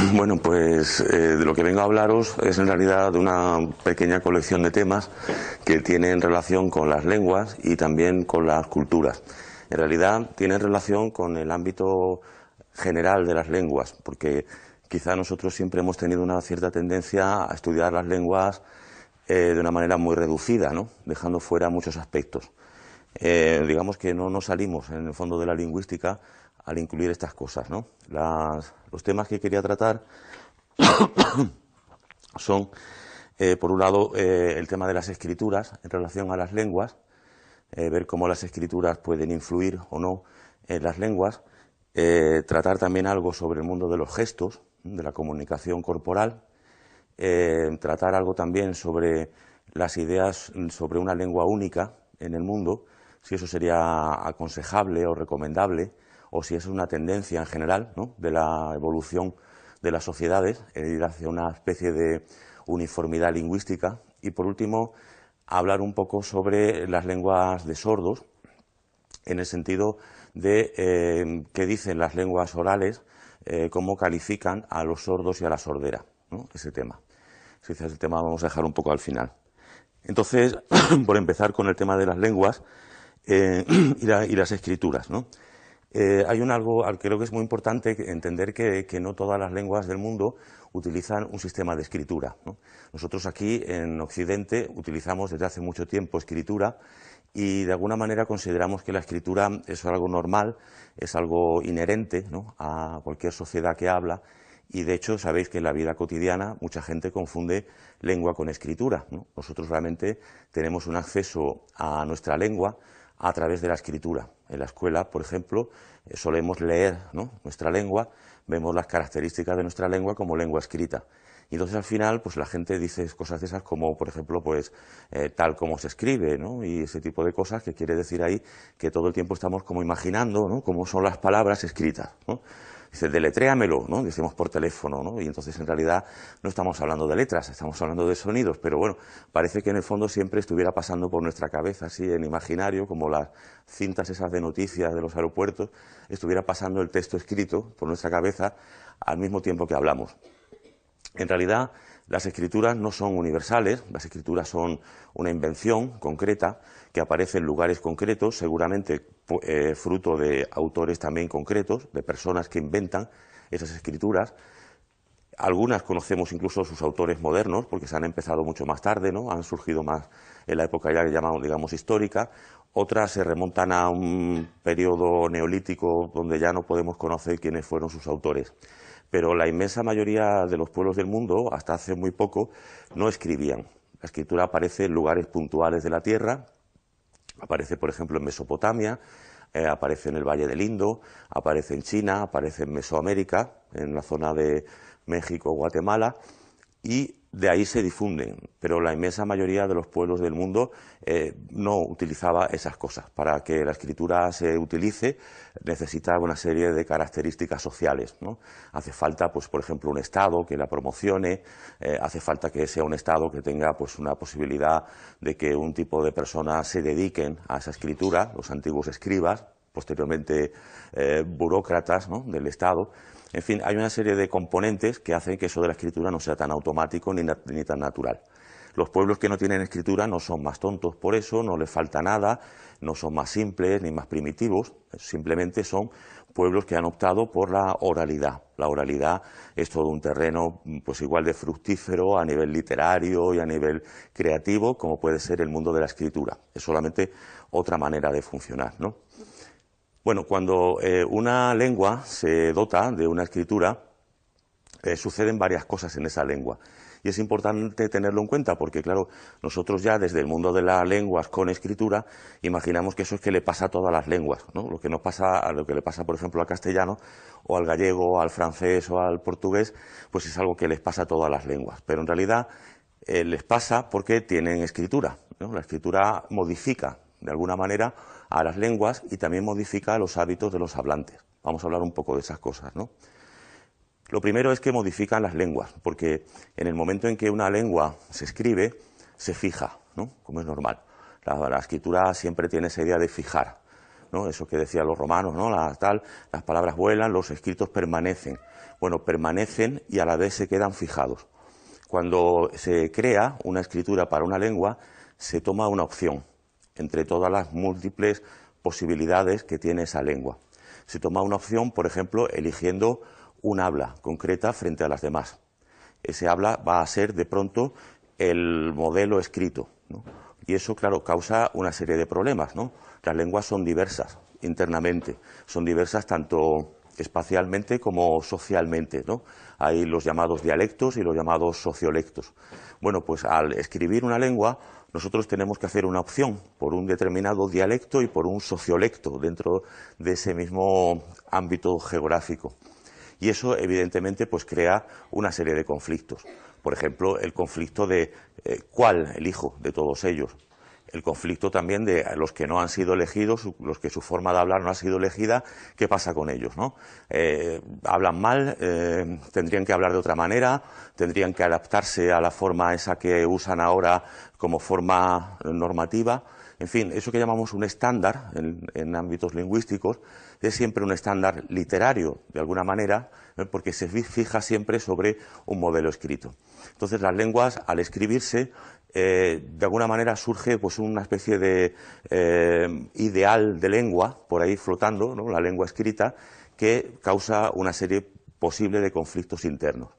Bueno, pues de lo que vengo a hablaros es en realidad de una pequeña colección de temas que tienen relación con las lenguas y también con las culturas. En realidad tienen relación con el ámbito general de las lenguas, porque quizá nosotros siempre hemos tenido una cierta tendencia a estudiar las lenguas de una manera muy reducida, ¿no? Dejando fuera muchos aspectos. Digamos que no nos salimos en el fondo de la lingüística al incluir estas cosas, ¿no? Los temas que quería tratar son, por un lado, el tema de las escrituras en relación a las lenguas, ver cómo las escrituras pueden influir o no en las lenguas, tratar también algo sobre el mundo de los gestos, de la comunicación corporal, tratar algo también sobre las ideas sobre una lengua única en el mundo, si eso sería aconsejable o recomendable, o si es una tendencia en general, ¿no?, de la evolución de las sociedades, ir hacia una especie de uniformidad lingüística. Y por último, hablar un poco sobre las lenguas de sordos, en el sentido de qué dicen las lenguas orales, cómo califican a los sordos y a la sordera, ¿no?, ese tema. Ese tema vamos a dejar un poco al final. Entonces, por empezar con el tema de las lenguas y las escrituras, ¿no? Hay algo que creo que es muy importante entender que no todas las lenguas del mundo utilizan un sistema de escritura, ¿no? Nosotros aquí en Occidente utilizamos desde hace mucho tiempo escritura y de alguna manera consideramos que la escritura es algo normal, es algo inherente, ¿no?, a cualquier sociedad que habla. Y de hecho sabéis que en la vida cotidiana mucha gente confunde lengua con escritura, ¿no? Nosotros realmente tenemos un acceso a nuestra lengua a través de la escritura. En la escuela, por ejemplo, solemos leer, ¿no?, nuestra lengua, vemos las características de nuestra lengua como lengua escrita. Y entonces al final pues la gente dice cosas de esas como, por ejemplo, pues tal como se escribe, ¿no?, y ese tipo de cosas, que quiere decir ahí que todo el tiempo estamos como imaginando, ¿no?, cómo son las palabras escritas, ¿no? Dice, deletréamelo, ¿no?, decimos por teléfono, ¿no? Y entonces en realidad no estamos hablando de letras, estamos hablando de sonidos, pero bueno, parece que en el fondo siempre estuviera pasando por nuestra cabeza, así en imaginario, como las cintas esas de noticias de los aeropuertos, estuviera pasando el texto escrito por nuestra cabeza al mismo tiempo que hablamos. En realidad, las escrituras no son universales, las escrituras son una invención concreta que aparece en lugares concretos, seguramente fruto de autores también concretos, de personas que inventan esas escrituras. Algunas conocemos incluso sus autores modernos, porque se han empezado mucho más tarde, ¿no?, han surgido más en la época ya que llamamos, digamos, histórica. Otras se remontan a un periodo neolítico donde ya no podemos conocer quiénes fueron sus autores. Pero la inmensa mayoría de los pueblos del mundo, hasta hace muy poco, no escribían. La escritura aparece en lugares puntuales de la tierra, aparece, por ejemplo, en Mesopotamia, aparece en el Valle del Indo, aparece en China, aparece en Mesoamérica, en la zona de México, Guatemala, y de ahí se difunden, pero la inmensa mayoría de los pueblos del mundo no utilizaba esas cosas. Para que la escritura se utilice necesita una serie de características sociales, ¿no? Hace falta, pues, por ejemplo, un Estado que la promocione, hace falta que sea un Estado que tenga, pues, una posibilidad de que un tipo de personas se dediquen a esa escritura, los antiguos escribas, posteriormente burócratas, ¿no?, del Estado. En fin, hay una serie de componentes que hacen que eso de la escritura no sea tan automático ni tan natural. Los pueblos que no tienen escritura no son más tontos por eso, no les falta nada, no son más simples ni más primitivos, simplemente son pueblos que han optado por la oralidad. La oralidad es todo un terreno, pues, igual de fructífero a nivel literario y a nivel creativo como puede ser el mundo de la escritura. Es solamente otra manera de funcionar, ¿no? Bueno, cuando una lengua se dota de una escritura, suceden varias cosas en esa lengua. Y es importante tenerlo en cuenta porque, claro, nosotros ya desde el mundo de las lenguas con escritura imaginamos que eso es que le pasa a todas las lenguas, ¿no? Lo que le pasa, por ejemplo, al castellano o al gallego, al francés o al portugués, pues es algo que les pasa a todas las lenguas. Pero en realidad les pasa porque tienen escritura, ¿no? La escritura modifica, de alguna manera, a las lenguas y también modifica los hábitos de los hablantes. Vamos a hablar un poco de esas cosas, ¿no? Lo primero es que modifican las lenguas, porque en el momento en que una lengua se escribe, se fija, ¿no?, como es normal. La escritura siempre tiene esa idea de fijar. ¿no? Eso que decían los romanos, ¿no? Las palabras vuelan, los escritos permanecen. Bueno, permanecen y a la vez se quedan fijados. Cuando se crea una escritura para una lengua, se toma una opción entre todas las múltiples posibilidades que tiene esa lengua. Se toma una opción, por ejemplo, eligiendo un habla concreta frente a las demás. Ese habla va a ser, de pronto, el modelo escrito, ¿no? Y eso, claro, causa una serie de problemas, ¿no? Las lenguas son diversas internamente, son diversas tanto espacialmente como socialmente, ¿no? Hay los llamados dialectos y los llamados sociolectos. Bueno, pues al escribir una lengua, nosotros tenemos que hacer una opción por un determinado dialecto y por un sociolecto dentro de ese mismo ámbito geográfico. Y eso, evidentemente, pues crea una serie de conflictos. Por ejemplo, el conflicto de cuál elijo de todos ellos. El conflicto también de los que no han sido elegidos, los que su forma de hablar no ha sido elegida, ¿qué pasa con ellos, ¿no? Hablan mal, tendrían que hablar de otra manera, tendrían que adaptarse a la forma esa que usan ahora como forma normativa. En fin, eso que llamamos un estándar en ámbitos lingüísticos es siempre un estándar literario, de alguna manera, porque se fija siempre sobre un modelo escrito. Entonces, las lenguas, al escribirse, de alguna manera surge pues una especie de ideal de lengua por ahí flotando, ¿no? La lengua escrita, que causa una serie posible de conflictos internos.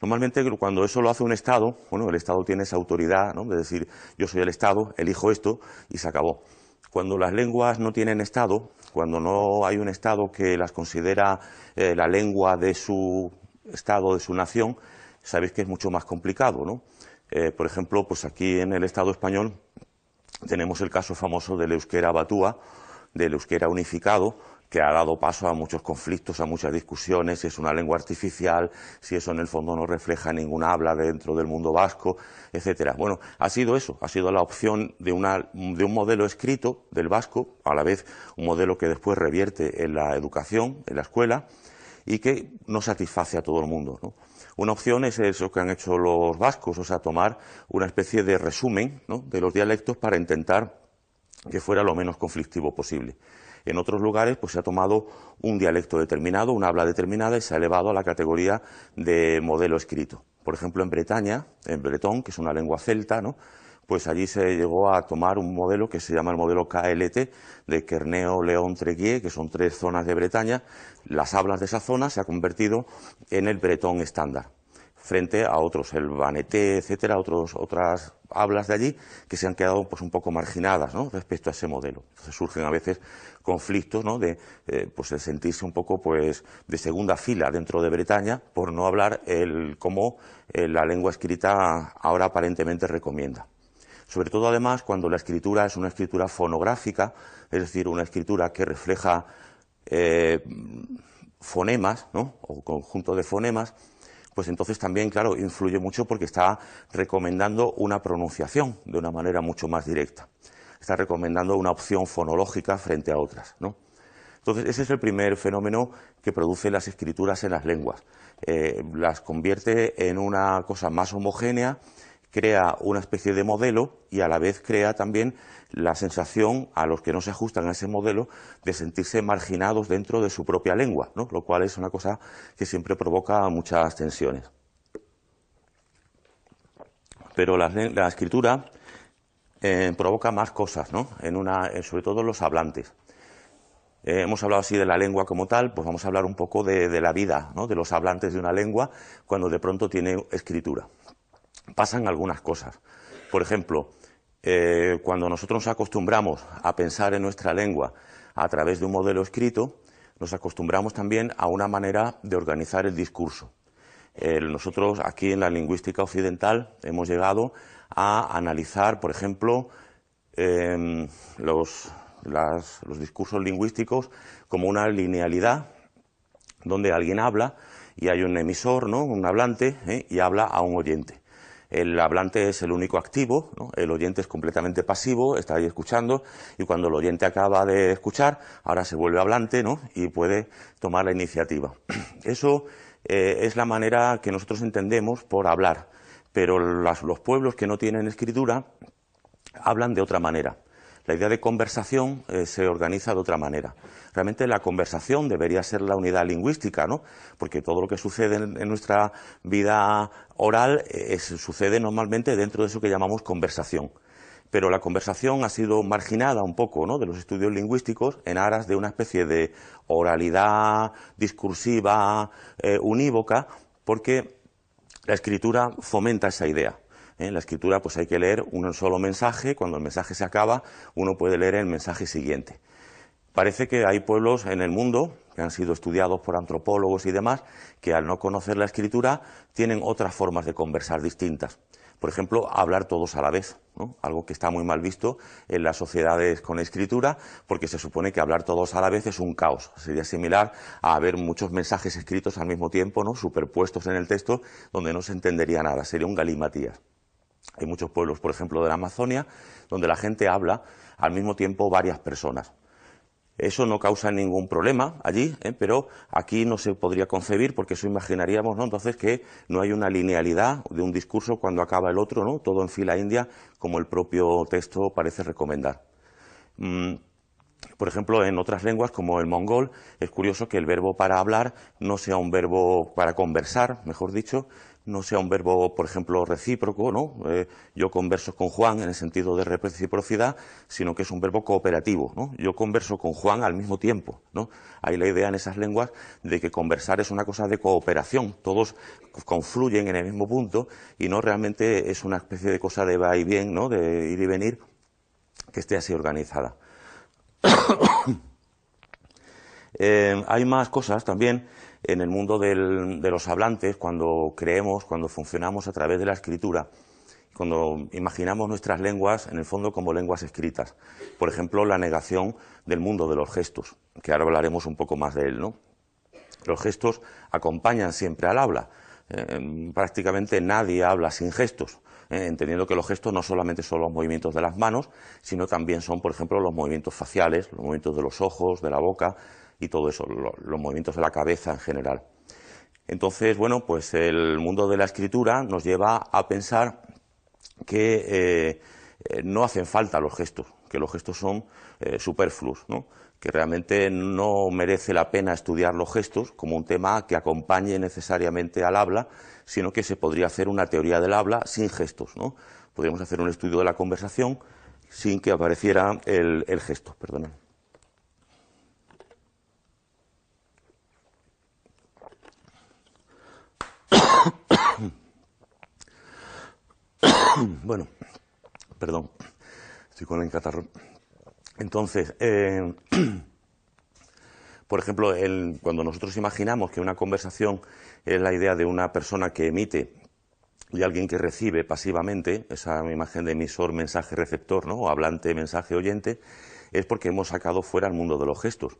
Normalmente, cuando eso lo hace un Estado, bueno, el Estado tiene esa autoridad, ¿no? De decir, yo soy el Estado, elijo esto y se acabó. Cuando las lenguas no tienen Estado, cuando no hay un Estado que las considera la lengua de su Estado, de su nación, sabéis que es mucho más complicado, ¿no? Por ejemplo, pues aquí en el Estado español tenemos el caso famoso del euskera batúa, del euskera unificado, que ha dado paso a muchos conflictos, a muchas discusiones, si es una lengua artificial, si eso en el fondo no refleja ningún habla dentro del mundo vasco, etcétera. Bueno, ha sido eso, ha sido la opción de un modelo escrito del vasco, a la vez un modelo que después revierte en la educación, en la escuela, y que no satisface a todo el mundo, ¿no? Una opción es eso que han hecho los vascos, o sea, tomar una especie de resumen, ¿no?, de los dialectos para intentar que fuera lo menos conflictivo posible. En otros lugares pues se ha tomado un dialecto determinado, una habla determinada, y se ha elevado a la categoría de modelo escrito. Por ejemplo, en Bretaña, en bretón, que es una lengua celta, ¿no?, pues allí se llegó a tomar un modelo que se llama el modelo KLT, de Querneo, León, Treguier, que son 3 zonas de Bretaña. Las hablas de esa zona se ha convertido en el bretón estándar, frente a otros, el vaneté, etcétera, otras hablas de allí que se han quedado pues un poco marginadas, ¿no?, respecto a ese modelo. Entonces surgen a veces conflictos, ¿no?, de pues el sentirse un poco pues de segunda fila dentro de Bretaña por no hablar como la lengua escrita ahora aparentemente recomienda. Sobre todo, además, cuando la escritura es una escritura fonográfica, es decir, una escritura que refleja fonemas, ¿no?, o conjunto de fonemas, pues entonces también, claro, influye mucho porque está recomendando una pronunciación de una manera mucho más directa. Está recomendando una opción fonológica frente a otras, ¿no? Entonces, ese es el primer fenómeno que produce las escrituras en las lenguas. Las convierte en una cosa más homogénea, crea una especie de modelo y a la vez crea también la sensación a los que no se ajustan a ese modelo de sentirse marginados dentro de su propia lengua, ¿no?, lo cual es una cosa que siempre provoca muchas tensiones. Pero la escritura provoca más cosas, ¿no?, sobre todo en los hablantes. Hemos hablado así de la lengua como tal, pues vamos a hablar un poco de la vida, ¿no?, de los hablantes de una lengua cuando de pronto tiene escritura. Pasan algunas cosas. Por ejemplo, cuando nosotros nos acostumbramos a pensar en nuestra lengua a través de un modelo escrito, nos acostumbramos también a una manera de organizar el discurso. Nosotros aquí en la lingüística occidental hemos llegado a analizar, por ejemplo, los discursos lingüísticos como una linealidad donde alguien habla y hay un emisor, ¿no?, un hablante, y habla a un oyente. El hablante es el único activo, ¿no?, el oyente es completamente pasivo, está ahí escuchando, y cuando el oyente acaba de escuchar, ahora se vuelve hablante, ¿no?, y puede tomar la iniciativa. Eso es la manera que nosotros entendemos por hablar, pero los pueblos que no tienen escritura hablan de otra manera. La idea de conversación se organiza de otra manera. Realmente la conversación debería ser la unidad lingüística, ¿no? Porque todo lo que sucede en nuestra vida oral sucede normalmente dentro de eso que llamamos conversación. Pero la conversación ha sido marginada un poco, ¿no?, de los estudios lingüísticos en aras de una especie de oralidad discursiva unívoca, porque la escritura fomenta esa idea. En la escritura pues hay que leer un solo mensaje, cuando el mensaje se acaba uno puede leer el mensaje siguiente. Parece que hay pueblos en el mundo que han sido estudiados por antropólogos y demás que al no conocer la escritura tienen otras formas de conversar distintas. Por ejemplo, hablar todos a la vez, ¿no? Algo que está muy mal visto en las sociedades con escritura, porque se supone que hablar todos a la vez es un caos. Sería similar a haber muchos mensajes escritos al mismo tiempo, ¿no?, superpuestos en el texto, donde no se entendería nada, sería un galimatías. Hay muchos pueblos, por ejemplo, de la Amazonia, donde la gente habla al mismo tiempo varias personas. Eso no causa ningún problema allí, pero aquí no se podría concebir, porque eso imaginaríamos, ¿no?, entonces que no hay una linealidad de un discurso cuando acaba el otro, ¿no?, todo en fila india, como el propio texto parece recomendar. Por ejemplo, en otras lenguas, como el mongol, es curioso que el verbo para hablar no sea un verbo para conversar, mejor dicho, no sea un verbo, por ejemplo, recíproco, ¿no? Yo converso con Juan en el sentido de reciprocidad, sino que es un verbo cooperativo, ¿no? Yo converso con Juan al mismo tiempo, ¿no? Hay la idea en esas lenguas de que conversar es una cosa de cooperación, todos confluyen en el mismo punto y no realmente es una especie de cosa de va y bien, ¿no?, de ir y venir, que esté así organizada. Hay más cosas también en el mundo de los hablantes, cuando creemos, cuando funcionamos a través de la escritura, cuando imaginamos nuestras lenguas, en el fondo, como lenguas escritas. Por ejemplo, la negación del mundo de los gestos, que ahora hablaremos un poco más de él, ¿no? Los gestos acompañan siempre al habla. Prácticamente nadie habla sin gestos, entendiendo que los gestos no solamente son los movimientos de las manos, sino también son, por ejemplo, los movimientos faciales, los movimientos de los ojos, de la boca y todo eso, los movimientos de la cabeza en general. Entonces, bueno, pues el mundo de la escritura nos lleva a pensar que no hacen falta los gestos, que los gestos son superfluos, ¿no?, que realmente no merece la pena estudiar los gestos como un tema que acompañe necesariamente al habla, sino que se podría hacer una teoría del habla sin gestos, ¿no? Podríamos hacer un estudio de la conversación sin que apareciera el gesto. Perdona. Bueno, perdón, estoy con el catarro. Entonces, por ejemplo, cuando nosotros imaginamos que una conversación es la idea de una persona que emite y alguien que recibe pasivamente, esa imagen de emisor, mensaje, receptor, ¿no?, o hablante, mensaje, oyente, es porque hemos sacado fuera el mundo de los gestos.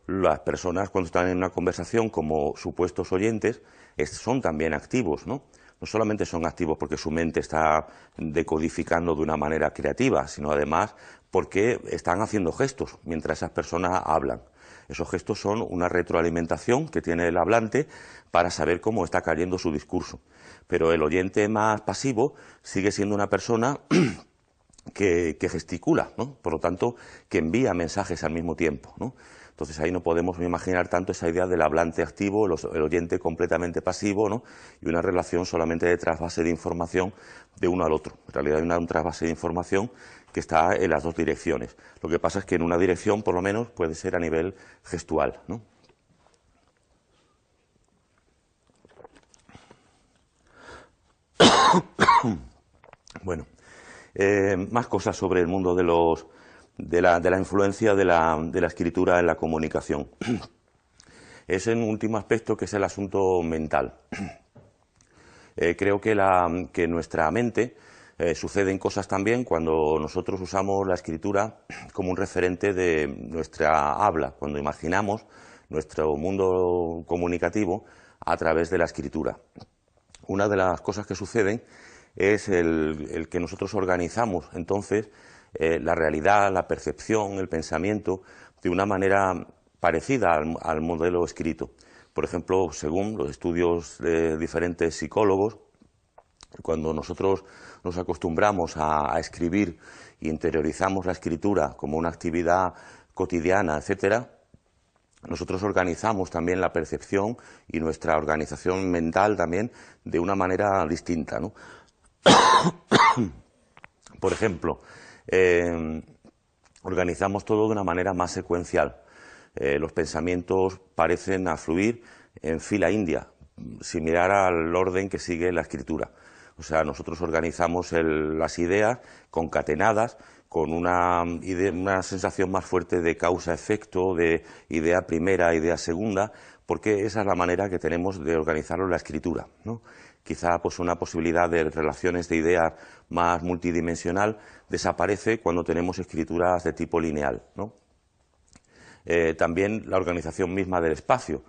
Las personas, cuando están en una conversación como supuestos oyentes, son también activos, ¿no? No solamente son activos porque su mente está decodificando de una manera creativa, sino además porque están haciendo gestos mientras esas personas hablan. Esos gestos son una retroalimentación que tiene el hablante para saber cómo está cayendo su discurso. Pero el oyente más pasivo sigue siendo una persona que gesticula, ¿no?, por lo tanto, que envía mensajes al mismo tiempo, ¿no? Entonces ahí no podemos imaginar tanto esa idea del hablante activo, el oyente completamente pasivo, ¿no?, y una relación solamente de trasvase de información de uno al otro. En realidad hay un trasvase de información que está en las dos direcciones. Lo que pasa es que en una dirección, por lo menos, puede ser a nivel gestual, ¿no? Bueno, más cosas sobre el mundo de la influencia de la escritura en la comunicación. Es en un último aspecto que es el asunto mental. Creo que nuestra mente suceden cosas también cuando nosotros usamos la escritura como un referente de nuestra habla, cuando imaginamos nuestro mundo comunicativo a través de la escritura. Una de las cosas que suceden es el que nosotros organizamos entonces la realidad, la percepción, el pensamiento de una manera parecida al modelo escrito. Por ejemplo, según los estudios de diferentes psicólogos, Cuando nosotros nos acostumbramos a escribir e interiorizamos la escritura como una actividad cotidiana, etcétera, nosotros organizamos también la percepción y nuestra organización mental también de una manera distinta, ¿no? Por ejemplo, organizamos todo de una manera más secuencial. Los pensamientos parecen afluir en fila india, sin mirar al orden que sigue la escritura. O sea, nosotros organizamos las ideas concatenadas con una sensación más fuerte de causa-efecto, de idea primera, idea segunda, porque esa es la manera que tenemos de organizarlo en la escritura, ¿no? Quizá pues, una posibilidad de relaciones de ideas más multidimensional desaparece cuando tenemos escrituras de tipo lineal, ¿no? También la organización misma del espacio.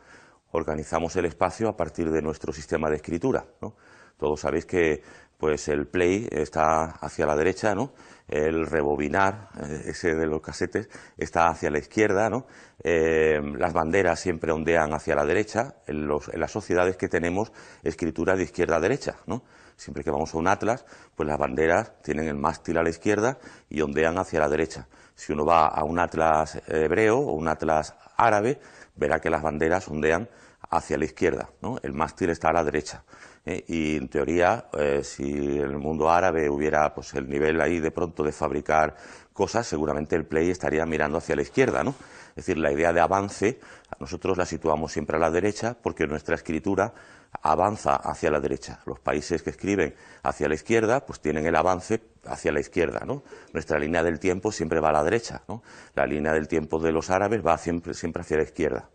Organizamos el espacio a partir de nuestro sistema de escritura, ¿no? Todos sabéis que pues, el play está hacia la derecha, ¿no? El rebobinar, ese de los casetes, está hacia la izquierda, ¿no? Las banderas siempre ondean hacia la derecha. En las sociedades que tenemos escritura de izquierda a derecha, ¿no? Siempre que vamos a un atlas, pues las banderas tienen el mástil a la izquierda y ondean hacia la derecha. Si uno va a un atlas hebreo o un atlas árabe, verá que las banderas ondean hacia la izquierda, ¿no? El mástil está a la derecha. Y en teoría, si en el mundo árabe hubiera pues, el nivel ahí de pronto de fabricar cosas, seguramente el play estaría mirando hacia la izquierda, ¿no? Es decir, la idea de avance, nosotros la situamos siempre a la derecha porque nuestra escritura avanza hacia la derecha. Los países que escriben hacia la izquierda, pues tienen el avance hacia la izquierda, ¿no? Nuestra línea del tiempo siempre va a la derecha, ¿no? La línea del tiempo de los árabes va siempre hacia la izquierda.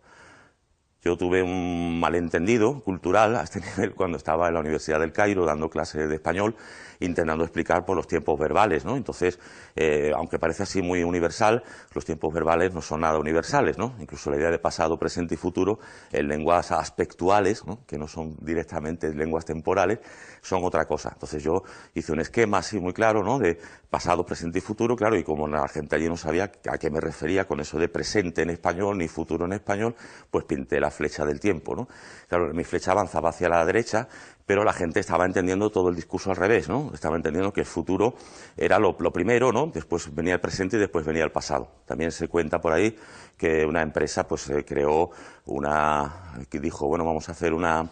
Yo tuve un malentendido cultural a este nivel cuando estaba en la Universidad del Cairo dando clases de español, intentando explicar por los tiempos verbales, ¿no? Entonces, aunque parece así muy universal, los tiempos verbales no son nada universales, ¿no? Incluso la idea de pasado, presente y futuro en lenguas aspectuales, ¿no? Que no son directamente lenguas temporales, son otra cosa. Entonces yo hice un esquema así muy claro, ¿no? De pasado, presente y futuro, claro, y como la gente allí no sabía a qué me refería con eso de presente en español ni futuro en español, pues pinté la flecha del tiempo, ¿no? Claro, mi flecha avanzaba hacia la derecha, pero la gente estaba entendiendo todo el discurso al revés, ¿no? Estaba entendiendo que el futuro era lo primero, ¿no? Después venía el presente y después venía el pasado. También se cuenta por ahí que una empresa pues creó que dijo, bueno, vamos a hacer una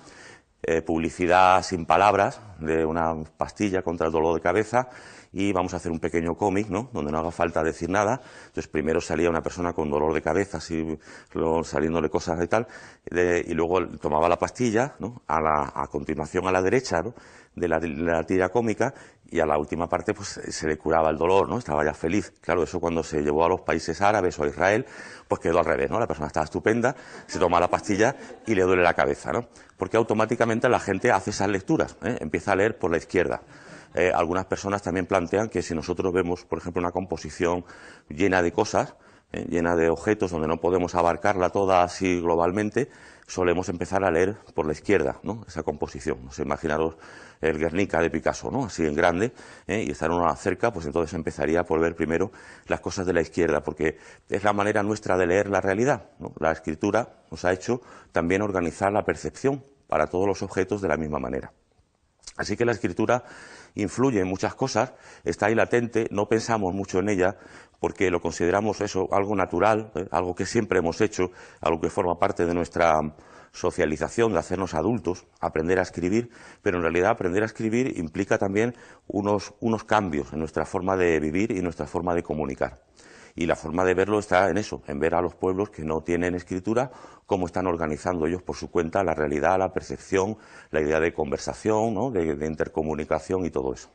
publicidad sin palabras de una pastilla contra el dolor de cabeza y vamos a hacer un pequeño cómic, ¿no? Donde no haga falta decir nada. Entonces primero salía una persona con dolor de cabeza, así saliéndole cosas y tal, y luego tomaba la pastilla, ¿no? A continuación a la derecha, ¿no? de la tira cómica, y a la última parte pues se le curaba el dolor, ¿no? Estaba ya feliz. Claro, eso cuando se llevó a los países árabes o a Israel, pues quedó al revés, ¿no? La persona estaba estupenda, se toma la pastilla y le duele la cabeza, ¿no? Porque automáticamente la gente hace esas lecturas, ¿eh? Empieza a leer por la izquierda. Algunas personas también plantean que si nosotros vemos, por ejemplo, una composición llena de cosas, llena de objetos donde no podemos abarcarla toda así globalmente, solemos empezar a leer por la izquierda, ¿no? Esa composición. No sé, imaginaros el Guernica de Picasso, ¿no? Así en grande, y estar uno cerca, pues entonces empezaría por ver primero las cosas de la izquierda, porque es la manera nuestra de leer la realidad, ¿no? La escritura nos ha hecho también organizar la percepción para todos los objetos de la misma manera. Así que la escritura influye en muchas cosas, está ahí latente, no pensamos mucho en ella porque lo consideramos eso algo natural, algo que siempre hemos hecho, algo que forma parte de nuestra socialización, de hacernos adultos, aprender a escribir, pero en realidad aprender a escribir implica también unos cambios en nuestra forma de vivir y nuestra forma de comunicar. Y la forma de verlo está en eso, en ver a los pueblos que no tienen escritura, cómo están organizando ellos por su cuenta la realidad, la percepción, la idea de conversación, ¿no? de intercomunicación y todo eso.